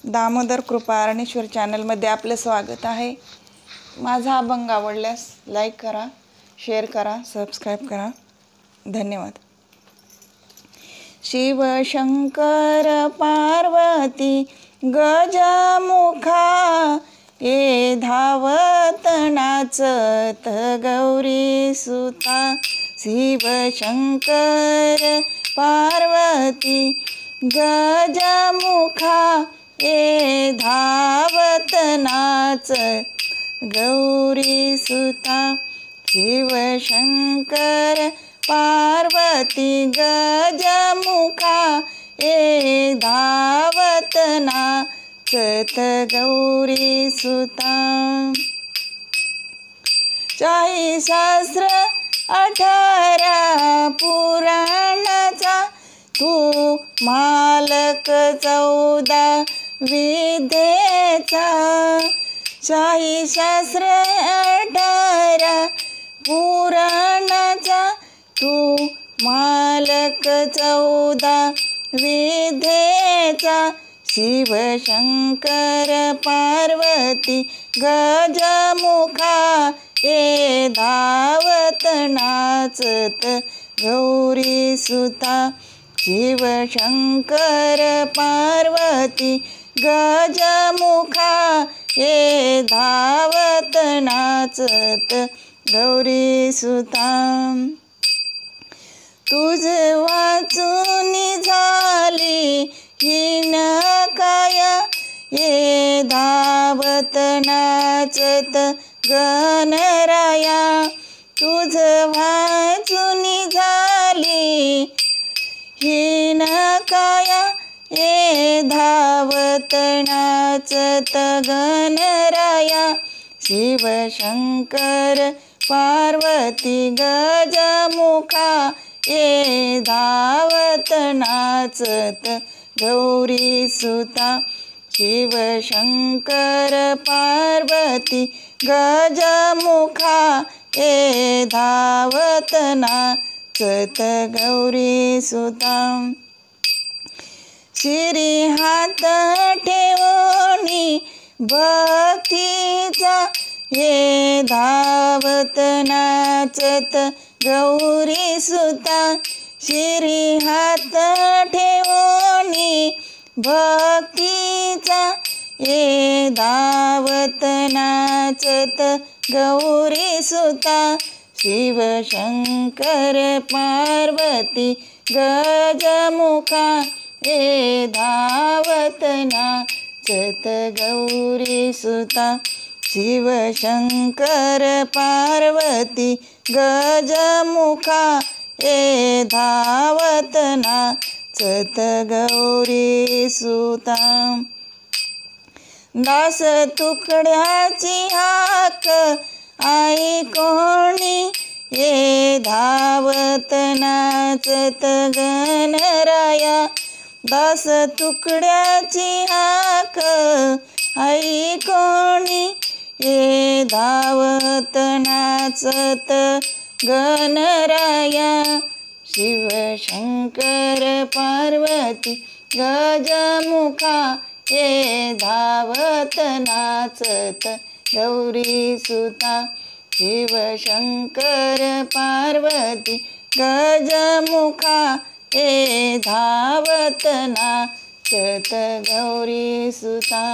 दामोदर कृपा अरणेश्वर चॅनलमध्ये आपलं स्वागत आहे। माझा अभंग आवडल्यास लाईक करा, शेअर करा, सबस्क्राईब करा। धन्यवाद। शिव शंकर पार्वती गजमुखा, ये धावत नाचत गौरी सुता। शिव शंकर पार्वती गजमुखा, ये धावत नाचत गौरी सुता। शिव शंकर पार्वती गजमुखा, ये धावत नाचत गौरी सुता। 40 शास्त्र 18 पुराणाचा, तू मालक 14 विद्येचा। 40 शास्त्र 18 पुराणाचा, तू मालक 14 विद्येचा। शिव शंकर पार्वती गजमुखा, ये धावत नाचत गौरी सुता। शिव शंकर पार्वती गजमुखा, ये धावत नाचत गौरी सुता। तुझ वाचून झाली हीन काया, ये धावत नाचत गणराया। तुझ वाचून झाली हीन काया, ये धावत नाचत गणराया। शिव शंकर पार्वती गजमुखा, ये धावत नाचत गौरी सुता। शिव शंकर पार्वती गजमुखा, ये धावत नाचत गौरी सुता। शिरी हात ठेवोनी भक्तीचा, ये धावत नाचत गौरी सुता। शिरी हात ठेवोनी भक्तीचा, ये धावत नाचत गौरी सुता। शिव शंकर पार्वती गजमुखा, ये धावत नाचत गौरी सुता। शिव शंकर पार्वती गजमुखा, ये धावत नाचत गौरी सुता। दास तुकड्याची हाक ऐकोनी, ये धावत नाचत गणराया। दास तुकड्याची हाक ऐकोनी, ये धावत नाचत गणराया। शिव शंकर पार्वती गजमुखा, ये धावत नाचत गौरी सुता। शिव शंकर पार्वती गजमुखा, ये धावत नाचत गौरी सुता।